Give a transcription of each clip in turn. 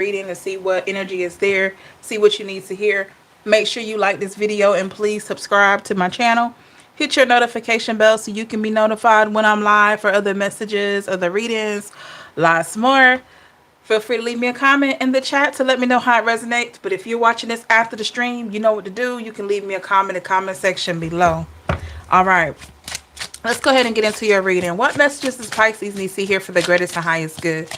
reading to see what energy is there, see what you need to hear. Make sure you like this video and please subscribe to my channel. Hit your notification bell so you can be notified when I'm live for other messages, other readings, lots more. Feel free to leave me a comment in the chat to let me know how it resonates. But if you're watching this after the stream, you know what to do. You can leave me a comment in the comment section below. All right. Let's go ahead and get into your reading. What messages does Pisces need to see here for the greatest and highest good?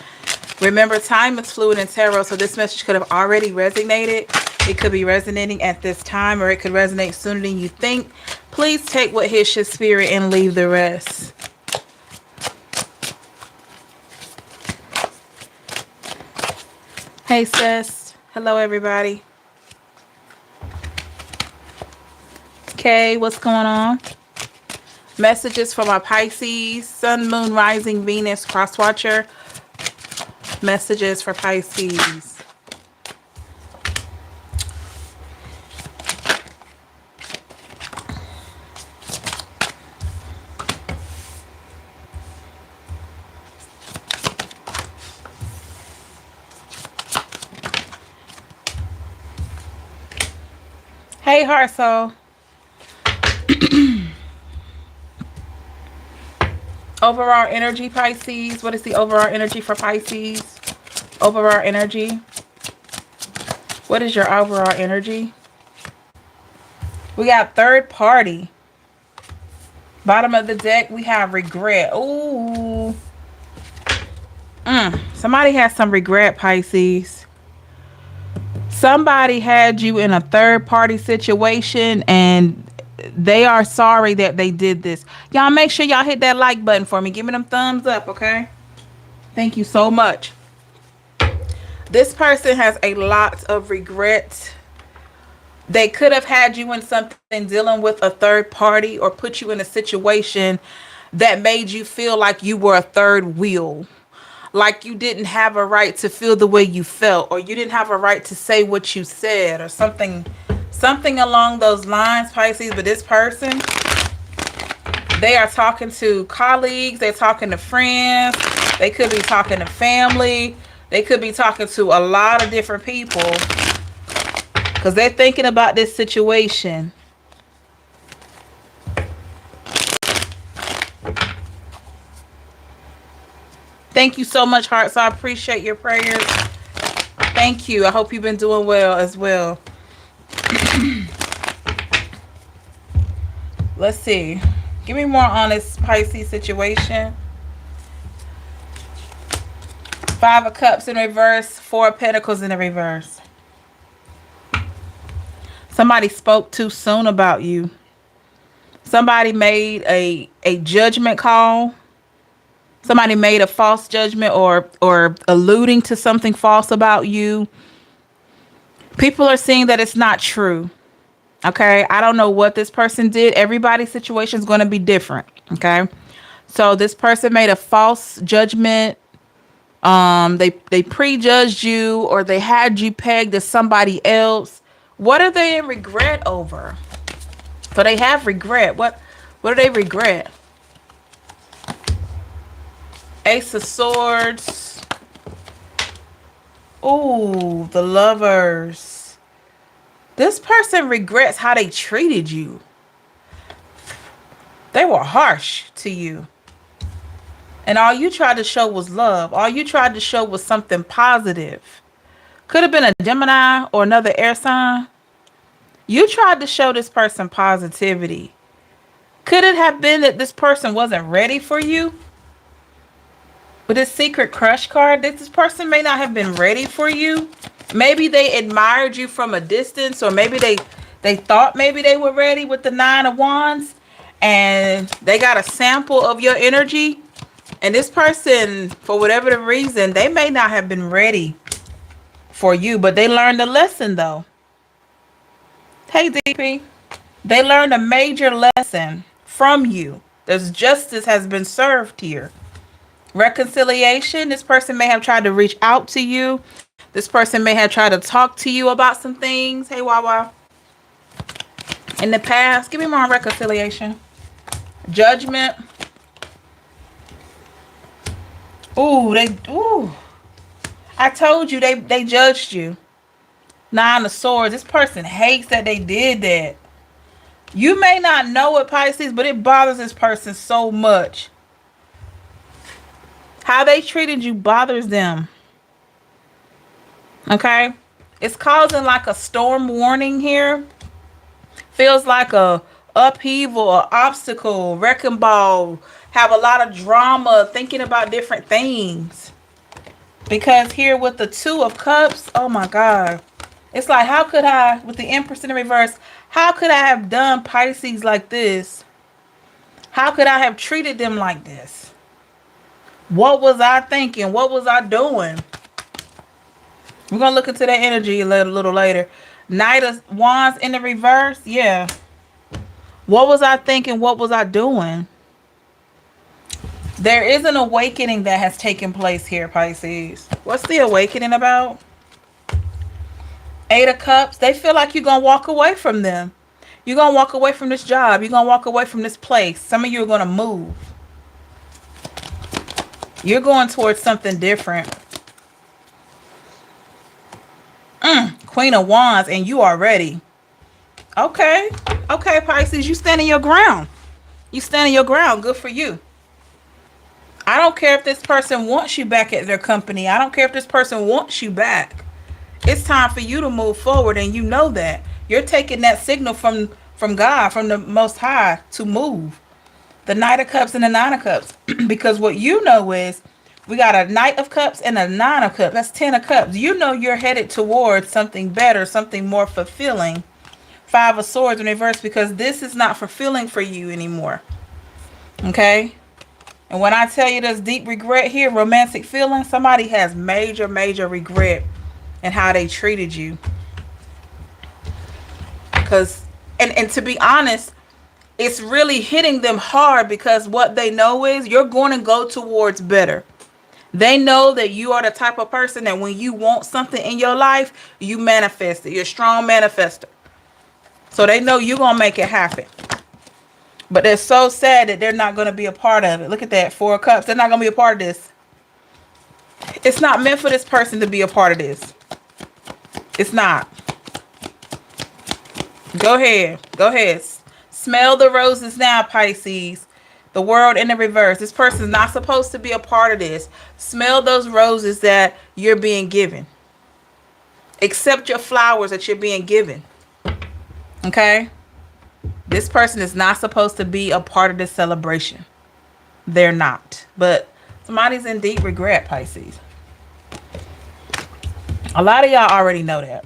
Remember, time is fluid in tarot, so this message could have already resonated. It could be resonating at this time, or it could resonate sooner than you think. Please take what hits your spirit and leave the rest. Hey, sis. Hello, everybody. Okay, what's going on? Messages for my Pisces, Sun, Moon, Rising, Venus, Crosswatcher. Messages for Pisces. Hey, Heart Soul. Overall energy, Pisces. What is the overall energy for Pisces? Overall energy. What is your overall energy? We got third party. Bottom of the deck, we have regret. Ooh. Somebody has some regret, Pisces. Somebody had you in a third party situation and they are sorry that they did this. Y'all make sure y'all hit that like button for me. Give me them thumbs up, okay? Thank you so much. This person has a lot of regret. They could have had you in something dealing with a third party or put you in a situation that made you feel like you were a third wheel. Like you didn't have a right to feel the way you felt, or you didn't have a right to say what you said, or something along those lines, Pisces. But this person, they are talking to colleagues, they're talking to friends, they could be talking to family, they could be talking to a lot of different people because they're thinking about this situation. Thank you so much, Hearts. I appreciate your prayers. Thank you. I hope you've been doing well as well. Let's see. Give me more on this Pisces situation. Five of Cups in reverse. Four of Pentacles in the reverse. Somebody spoke too soon about you. Somebody made a judgment call. Somebody made a false judgment or alluding to something false about you. People are seeing that it's not true. Okay, I don't know what this person did. Everybody's situation is going to be different. Okay, so this person made a false judgment. They prejudged you, or they had you pegged as somebody else. What are they in regret over? So they have regret. What do they regret? Ace of Swords. Ooh, the Lovers. This person regrets how they treated you. They were harsh to you. And all you tried to show was love. All you tried to show was something positive. Could have been a Gemini or another air sign. You tried to show this person positivity. Could it have been that this person wasn't ready for you? With this secret crush card, this person may not have been ready for you. Maybe they admired you from a distance, or maybe they thought maybe they were ready with the Nine of Wands, and they got a sample of your energy. And this person, for whatever the reason, they may not have been ready for you, but they learned a lesson though. Hey, DP. They learned a major lesson from you. There's justice has been served here. Reconciliation. This person may have tried to reach out to you. This person may have tried to talk to you about some things. Hey, Wawa. In the past. Give me more on reconciliation. Judgment. Ooh, I told you they judged you. Nine of Swords. This person hates that they did that. You may not know it, Pisces, but it bothers this person so much. How they treated you bothers them. Okay? It's causing like a storm warning here. Feels like a upheaval, or obstacle, wrecking ball. Have a lot of drama, thinking about different things. Because here with the Two of Cups, oh my God. It's like, how could I, with the Empress in the reverse, how could I have done Pisces like this? How could I have treated them like this? What was I thinking? What was I doing? We're going to look into that energy a little later. Knight of Wands in the reverse. Yeah. What was I thinking? What was I doing? There is an awakening that has taken place here, Pisces. What's the awakening about? Eight of Cups. They feel like you're going to walk away from them. You're going to walk away from this job. You're going to walk away from this place. Some of you are going to move. You're going towards something different. Queen of Wands, and you are ready. Okay. Okay, Pisces, you standing your ground. You standing your ground. Good for you. I don't care if this person wants you back at their company. I don't care if this person wants you back. It's time for you to move forward, and you know that. You're taking that signal from God, from the Most High, to move. The Knight of Cups and the Nine of Cups. Because what you know is, we got a Knight of Cups and a Nine of Cups. That's 10 of Cups. You know you're headed towards something better, something more fulfilling. Five of Swords in reverse, because this is not fulfilling for you anymore. Okay? And when I tell you there's deep regret here, romantic feelings, somebody has major, major regret in how they treated you. Because, and to be honest, it's really hitting them hard, because what they know is you're going to go towards better. They know that you are the type of person that when you want something in your life, you manifest it. You're a strong manifester. So they know you're going to make it happen. But they're so sad that they're not going to be a part of it. Look at that. Four of Cups. They're not going to be a part of this. It's not meant for this person to be a part of this. It's not. Go ahead. Go ahead. Smell the roses now, Pisces. The World in the reverse. This person is not supposed to be a part of this. Smell those roses that you're being given. Accept your flowers that you're being given. Okay? This person is not supposed to be a part of this celebration. They're not. But somebody's in deep regret, Pisces. A lot of y'all already know that.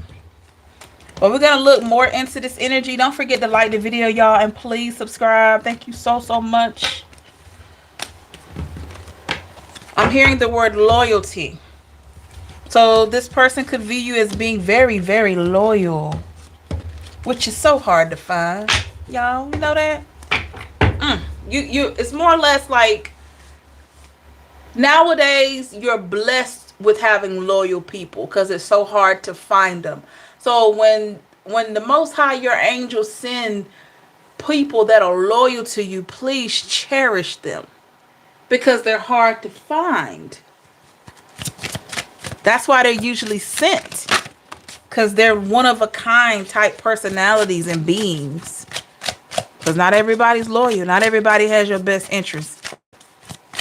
But we're going to look more into this energy. Don't forget to like the video, y'all. And please subscribe. Thank you so, so much. I'm hearing the word loyalty. So this person could view you as being very, very loyal. Which is so hard to find. Y'all, you know that? It's more or less like nowadays you're blessed with having loyal people, because it's so hard to find them. So when the Most High, your angels, send people that are loyal to you, please cherish them, because they're hard to find. That's why they're usually sent, because they're one of a kind type personalities and beings. Because not everybody's loyal. Not everybody has your best interest.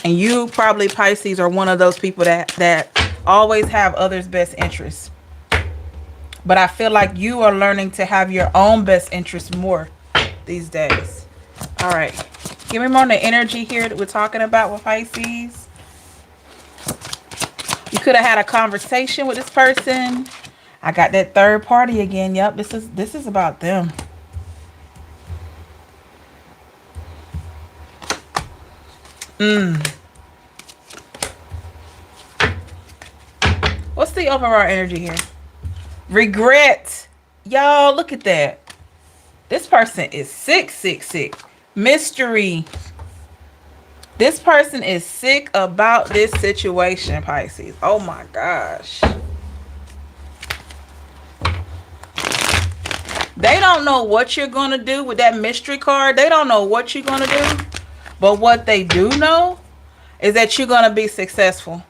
And you probably, Pisces, are one of those people that always have others' best interests. But I feel like you are learning to have your own best interests more these days. All right. Give me more on the energy here that we're talking about with Pisces. You could have had a conversation with this person. I got that third party again. Yep, this is about them. What's the overall energy here? Regret. Y'all, look at that. This person is sick, sick, sick. Mystery. This person is sick about this situation, Pisces. Oh my gosh. They don't know what you're going to do with that mystery card. They don't know what you're going to do. But what they do know is that you're going to be successful.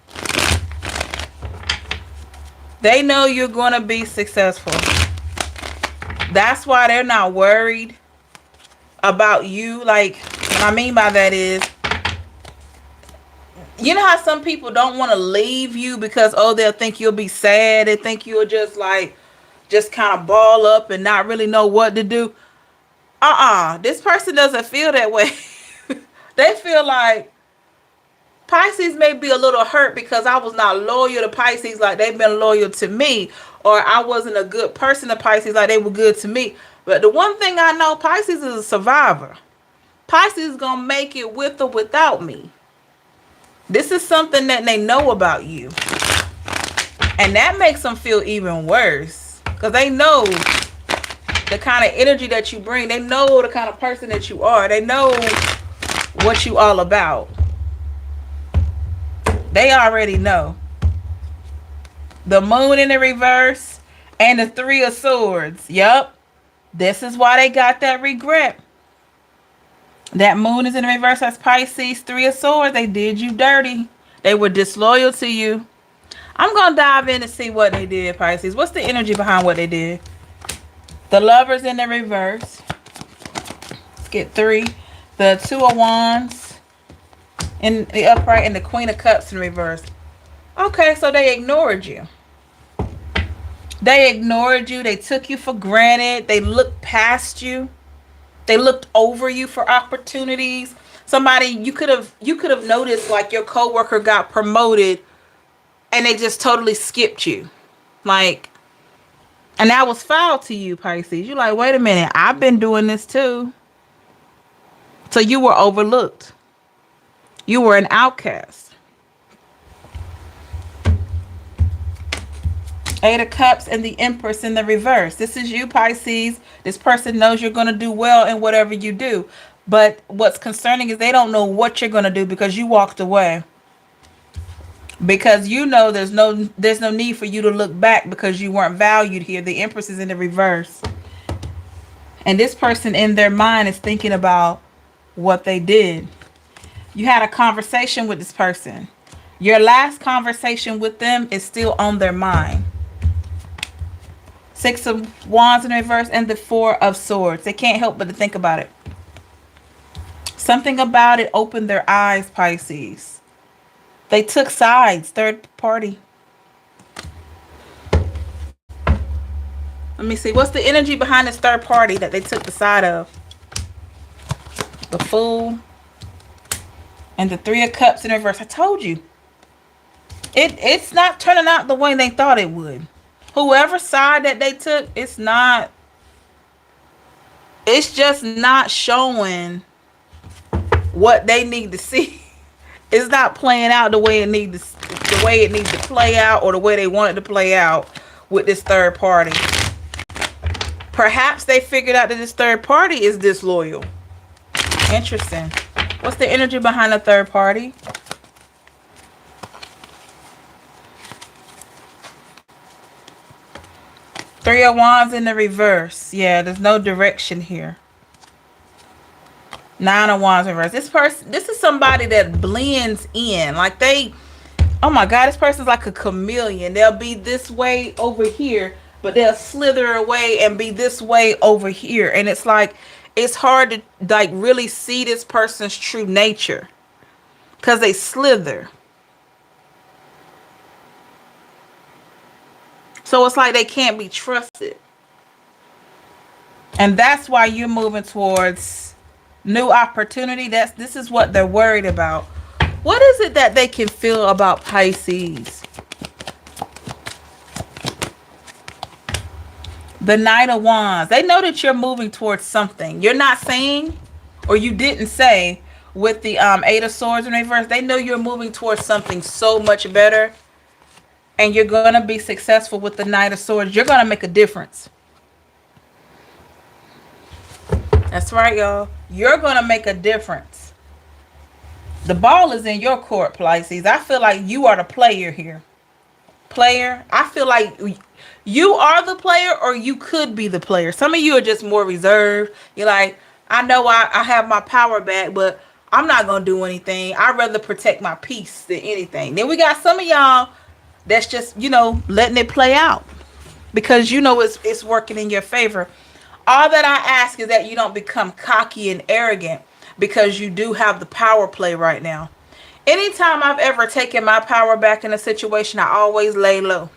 They know you're going to be successful. That's why they're not worried about you. Like, what I mean by that is, you know how some people don't want to leave you because, oh, they'll think you'll be sad. They think you'll just like, just kind of ball up and not really know what to do. This person doesn't feel that way. They feel like Pisces may be a little hurt because I was not loyal to Pisces like they've been loyal to me, or I wasn't a good person to Pisces like they were good to me. But the one thing I know, Pisces is a survivor. Pisces is going to make it with or without me. This is something that they know about you. And that makes them feel even worse. Because they know the kind of energy that you bring. They know the kind of person that you are. They know what you all about. They already know. The moon in the reverse and the 3 of swords. Yup. This is why they got that regret. That moon is in the reverse. That's Pisces. 3 of swords. They did you dirty. They were disloyal to you. I'm going to dive in and see what they did, Pisces. What's the energy behind what they did? The lovers in the reverse. Let's get 3. The 2 of wands in the upright and the Queen of cups in reverse. Okay, so they ignored you. They ignored you. They took you for granted. They looked past you. They looked over you for opportunities. Somebody you could have noticed, like your coworker got promoted and they just totally skipped you. Like, and that was foul to you, Pisces. You're like, wait a minute, I've been doing this too. So you were overlooked. You were an outcast. 8 of cups and the Empress in the reverse. This is you, Pisces. This person knows you're going to do well in whatever you do. But what's concerning is they don't know what you're going to do because you walked away. Because you know there's no need for you to look back because you weren't valued here. The Empress is in the reverse. And this person in their mind is thinking about what they did. You had a conversation with this person. Your last conversation with them is still on their mind. 6 of wands in reverse and the 4 of swords. They can't help but to think about it. Something about it opened their eyes, Pisces. They took sides, third party. Let me see. What's the energy behind this third party that they took the side of? The Fool and the 3 of cups in reverse. I told you. It's not turning out the way they thought it would. Whoever side that they took, it's just not showing what they need to see. It's not playing out the way it needs to play out, or the way they want it to play out with this third party. Perhaps they figured out that this third party is disloyal. Interesting. What's the energy behind the third party? Three of wands in the reverse. Yeah, there's no direction here. 9 of wands in reverse. This is somebody that blends in. Like oh my God, this person's like a chameleon. They'll be this way over here, but they'll slither away and be this way over here. And it's like, it's hard to like really see this person's true nature because they slither. So it's like they can't be trusted. And that's why you're moving towards new opportunity. This is what they're worried about. What is it that they can feel about Pisces? The Knight of Wands. They know that you're moving towards something. You're not saying, or you didn't say, with the 8 of Swords in reverse. They know you're moving towards something so much better. And you're going to be successful with the Knight of Swords. You're going to make a difference. That's right, y'all. You're going to make a difference. The ball is in your court, Pisces. I feel like you are the player here. Player. I feel like you are the player, or you could be the player. Some of you are just more reserved. You're like, I know I have my power back, but I'm not going to do anything. I'd rather protect my peace than anything. Then we got some of y'all that's just, letting it play out because it's working in your favor. All that I ask is that you don't become cocky and arrogant because you do have the power play right now. Anytime I've ever taken my power back in a situation, I always lay low.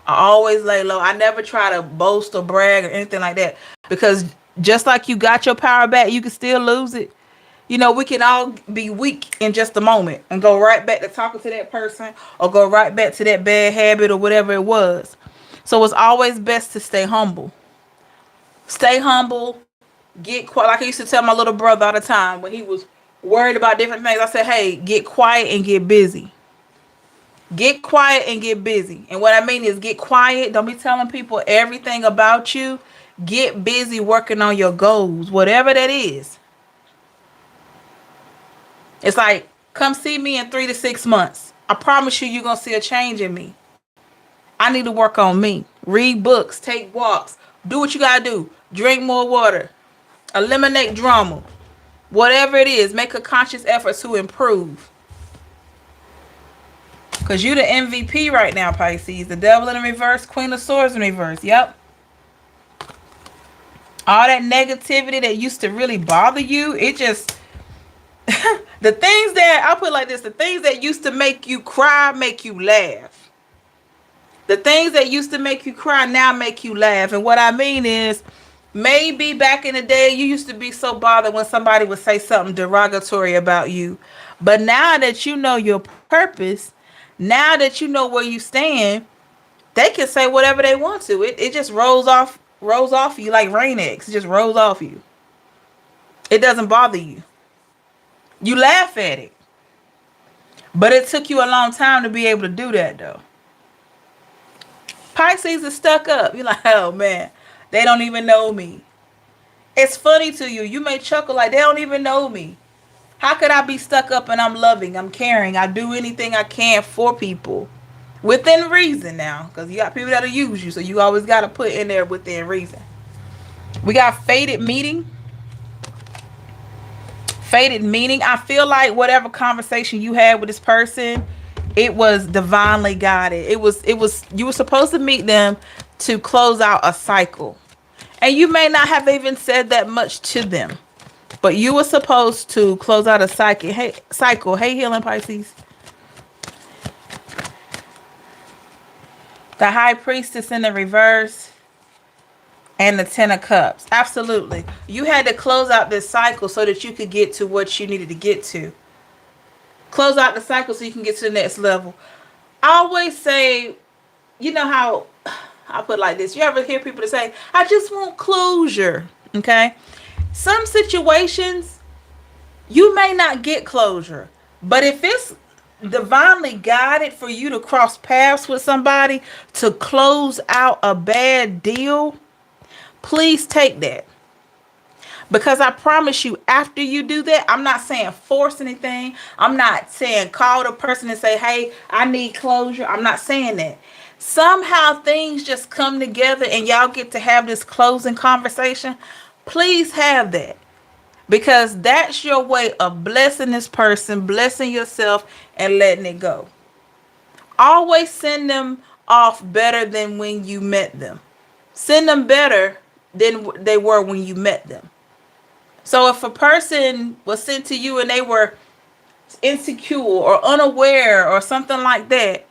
I always lay low. I never try to boast or brag or anything like that because just like you got your power back, you can still lose it. We can all be weak in just a moment and go right back to talking to that person or go right back to that bad habit or whatever it was. So it's always best to stay humble. Stay humble. Get quiet. Like I used to tell my little brother all the time when he was worried about different things. I said, hey, get quiet and get busy. Get quiet and get busy. And what I mean is get quiet. Don't be telling people everything about you. Get busy working on your goals, whatever that is. It's like, come see me in 3 to 6 months. I promise you, you're going to see a change in me. I need to work on me. Read books, take walks, do what you got to do. Drink more water, eliminate drama. Whatever it is, make a conscious effort to improve. Because you're the MVP right now, Pisces. The devil in reverse, Queen of Swords in reverse. Yep. All that negativity that used to really bother you, it just... the things that, I'll put it like this, the things that used to make you cry, make you laugh. The things that used to make you cry now make you laugh. And what I mean is, maybe back in the day, you used to be so bothered when somebody would say something derogatory about you. But now that you know your purpose, now that you know where you stand, they can say whatever they want to. It just rolls off you like rain eggs. It just rolls off you. It doesn't bother you. You laugh at it. But it took you a long time to be able to do that, though. Pisces is stuck up. You're like, oh, man, they don't even know me. It's funny to you. You may chuckle like, they don't even know me. How could I be stuck up and I'm loving, I'm caring, I do anything I can for people? Within reason now. Because you got people that'll use you. So you always got to put in there within reason. We got fated meeting. Fated meaning. I feel like whatever conversation you had with this person, it was divinely guided. It was you were supposed to meet them to close out a cycle. And you may not have even said that much to them. But you were supposed to close out a cycle. Hey, healing Pisces. The High Priestess in the reverse. And the Ten of Cups. Absolutely. You had to close out this cycle so that you could get to what you needed to get to. Close out the cycle so you can get to the next level. I always say, you know how, I'll put it like this. You ever hear people say, I just want closure. Okay? Some situations, you may not get closure. But if it's divinely guided for you to cross paths with somebody to close out a bad deal, please take that. Because I promise you, after you do that, I'm not saying force anything. I'm not saying call the person and say, hey, I need closure. I'm not saying that. Somehow things just come together and y'all get to have this closing conversation. Please have that. Because that's your way of blessing this person, blessing yourself, and letting it go. Always send them off better than when you met them. Send them better than they were when you met them. So if a person was sent to you and they were insecure or unaware or something like that,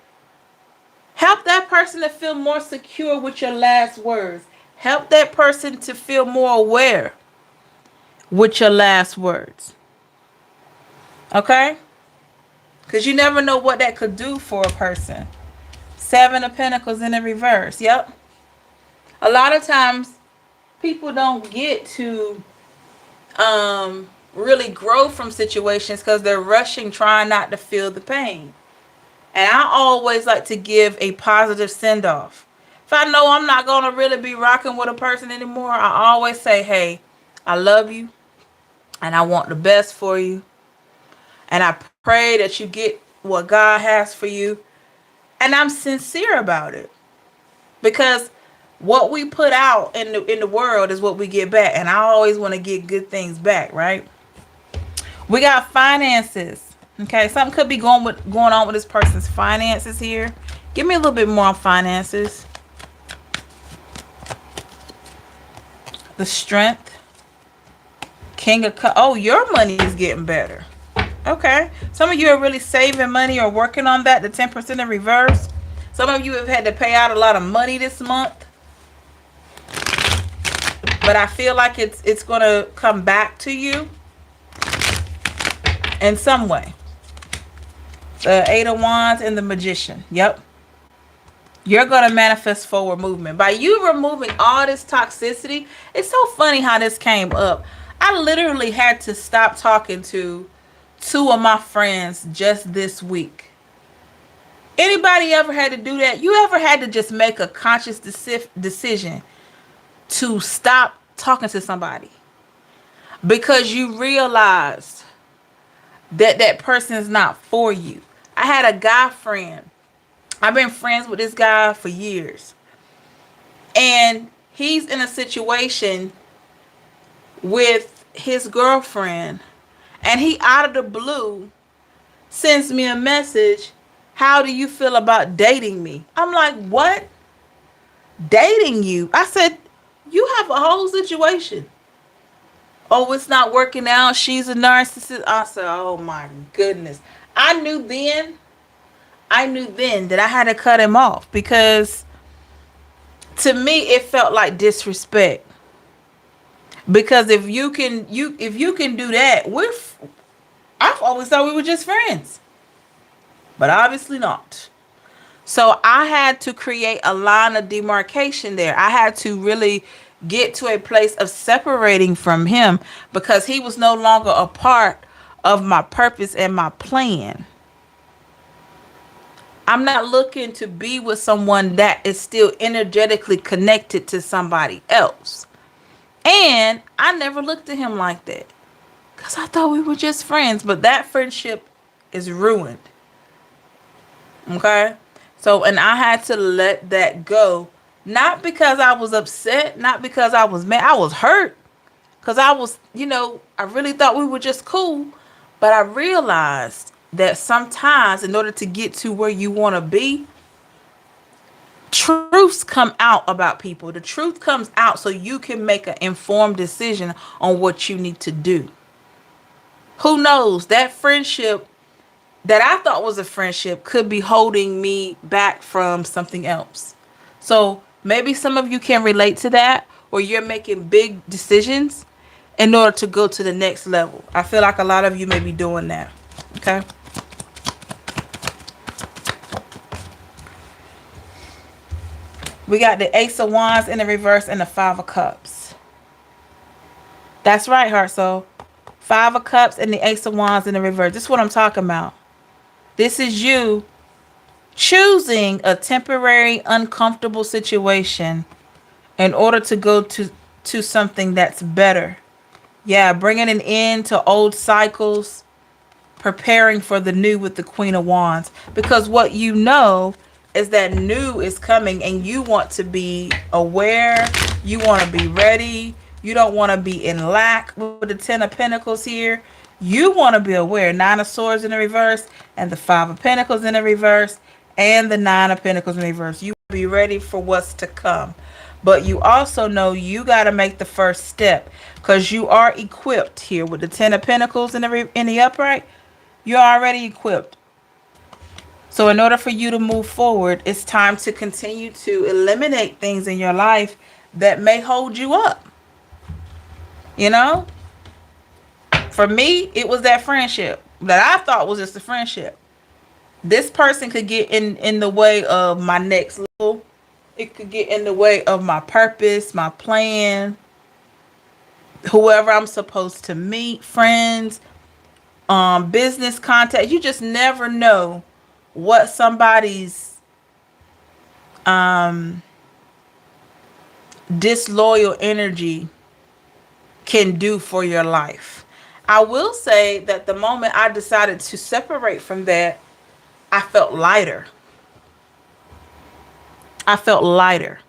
help that person to feel more secure with your last words. Help that person to feel more aware with your last words. Okay? Because you never know what that could do for a person. Seven of Pentacles in the reverse. Yep. A lot of times people don't get to really grow from situations because they're rushing, trying not to feel the pain. And I always like to give a positive send-off. If I know I'm not going to really be rocking with a person anymore, I always say, hey, I love you and I want the best for you. And I pray that you get what God has for you. And I'm sincere about it. Because what we put out in the world is what we get back. And I always want to get good things back, right? We got finances. Okay, something could be going on with this person's finances here Give me a little bit more on finances. The strength. King of Cups. Oh, your money is getting better. Okay. Some of you are really saving money or working on that. The 10% in reverse. Some of you have had to pay out a lot of money this month. But I feel like it's going to come back to you in some way. The Eight of Wands and the Magician. Yep. You're going to manifest forward movement. By you removing all this toxicity, it's so funny how this came up. I literally had to stop talking to two of my friends just this week. Anybody ever had to do that? You ever had to just make a conscious decision to stop talking to somebody because you realized that that person is not for you? I had a guy friend. I've been friends with this guy for years. And he's in a situation with his girlfriend. And he out of the blue sends me a message. How do you feel about dating me? I'm like, what? Dating you? I said, you have a whole situation. Oh, it's not working out. She's a narcissist. I said, oh my goodness. I knew then that I had to cut him off because to me it felt like disrespect. Because if you can do that, I've always thought we were just friends. But obviously not. So I had to create a line of demarcation there. I had to really get to a place of separating from him because he was no longer a part of my purpose and my plan. I'm not looking to be with someone that is still energetically connected to somebody else. And I never looked at him like that because I thought we were just friends. But that friendship is ruined. Okay? So, and I had to let that go. Not because I was upset, not because I was mad. I was hurt because I was, I really thought we were just cool. But I realized that sometimes in order to get to where you want to be, truths come out about people. The truth comes out so you can make an informed decision on what you need to do. Who knows? That friendship that I thought was a friendship could be holding me back from something else. So maybe some of you can relate to that, or you're making big decisions in order to go to the next level. I feel like a lot of you may be doing that. Okay. We got the Ace of Wands in the reverse and the Five of Cups. That's right, heart soul. Five of Cups and the Ace of Wands in the reverse. This is what I'm talking about. This is you choosing a temporary, uncomfortable situation in order to go to something that's better. Yeah, bringing an end to old cycles, preparing for the new with the Queen of Wands. Because what you know is that new is coming and you want to be aware. You want to be ready. You don't want to be in lack with the Ten of Pentacles here. You want to be aware. Nine of Swords in the reverse and the Five of Pentacles in the reverse and the Nine of Pentacles in the reverse. You want to be ready for what's to come. But you also know you got to make the first step because you are equipped here with the Ten of Pentacles in the upright. You're already equipped. So in order for you to move forward, it's time to continue to eliminate things in your life that may hold you up. For me, it was that friendship that I thought was just a friendship. This person could get in the way of my next level. It could get in the way of my purpose, my plan, whoever I'm supposed to meet, friends, business contact. You just never know what somebody's disloyal energy can do for your life. I will say that the moment I decided to separate from that, I felt lighter. I felt lighter.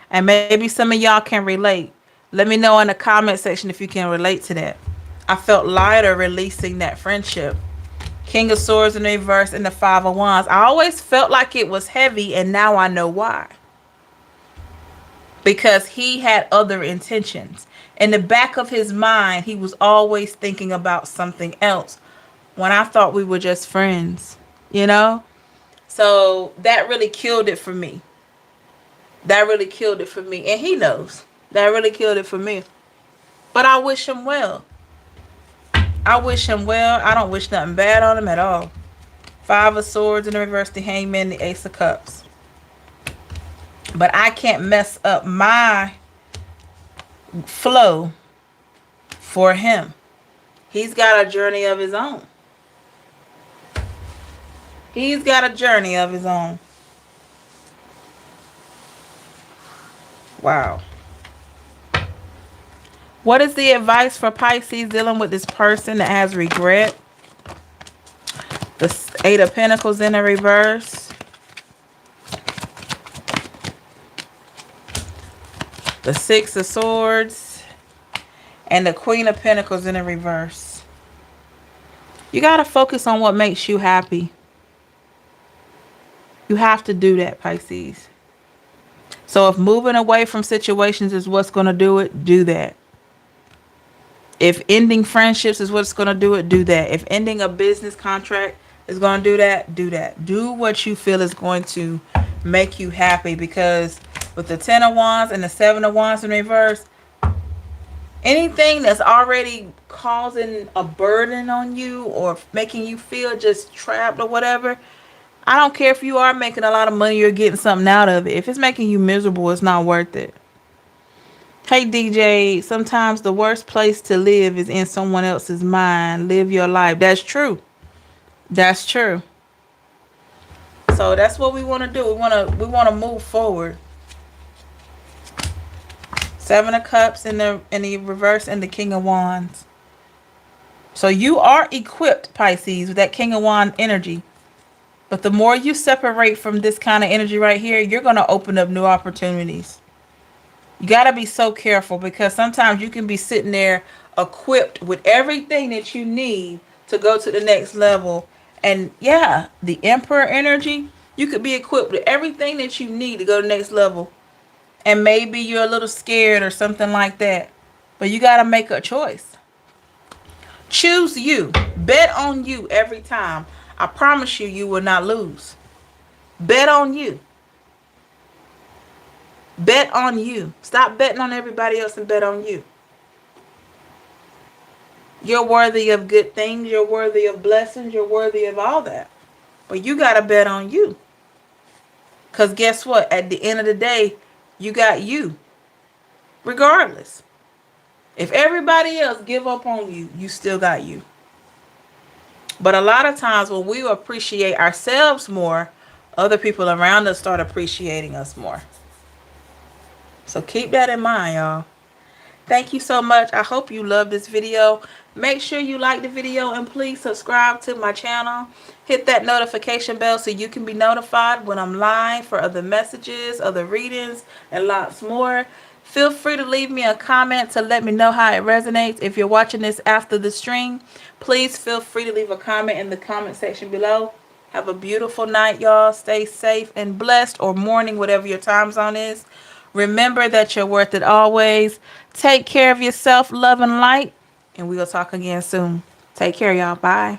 And maybe some of y'all can relate. Let me know in the comment section if you can relate to that. I felt lighter releasing that friendship. King of Swords in reverse, and the Five of Wands. I always felt like it was heavy, and now I know why. Because he had other intentions. In the back of his mind, he was always thinking about something else when I thought we were just friends, you know? So that really killed it for me. That really killed it for me. And he knows. That really killed it for me. But I wish him well. I wish him well. I don't wish nothing bad on him at all. Five of Swords in the reverse, the Hangman, the Ace of Cups. But I can't mess up my flow for him. He's got a journey of his own. He's got a journey of his own. Wow. What is the advice for Pisces dealing with this person that has regret? The Eight of Pentacles in the reverse. The Six of Swords. And the Queen of Pentacles in the reverse. You got to focus on what makes you happy. You have to do that, Pisces. So if moving away from situations is what's going to do it, do that. If ending friendships is what's going to do it, do that. If ending a business contract is going to do that, do that. Do what you feel is going to make you happy, because with the Ten of Wands and the Seven of Wands in reverse, anything that's already causing a burden on you or making you feel just trapped or whatever, I don't care if you are making a lot of money, you're getting something out of it. If it's making you miserable, it's not worth it. Hey DJ, sometimes the worst place to live is in someone else's mind. Live your life. That's true. That's true. So that's what we want to do. We want to move forward. Seven of Cups in the reverse, and the King of Wands. So you are equipped, Pisces, with that King of Wands energy. But the more you separate from this kind of energy right here, you're going to open up new opportunities. You got to be so careful, because sometimes you can be sitting there equipped with everything that you need to go to the next level. And yeah, the Emperor energy, you could be equipped with everything that you need to go to the next level. And maybe you're a little scared or something like that. But you got to make a choice. Choose you. Bet on you every time. I promise you, you will not lose. Bet on you. Bet on you. Stop betting on everybody else and bet on you. You're worthy of good things. You're worthy of blessings. You're worthy of all that. But you got to bet on you. Because guess what? At the end of the day, you got you. Regardless. If everybody else give up on you, you still got you. But a lot of times when we appreciate ourselves more, other people around us start appreciating us more. So keep that in mind, y'all. Thank you so much. I hope you love this video. Make sure you like the video and please subscribe to my channel. Hit that notification bell so you can be notified when I'm live for other messages, other readings, and lots more. Feel free to leave me a comment to let me know how it resonates. If you're watching this after the stream, please feel free to leave a comment in the comment section below. Have a beautiful night, y'all. Stay safe and blessed, or morning, whatever your time zone is. Remember that you're worth it always. Take care of yourself, love and light, and we'll talk again soon. Take care, y'all. Bye.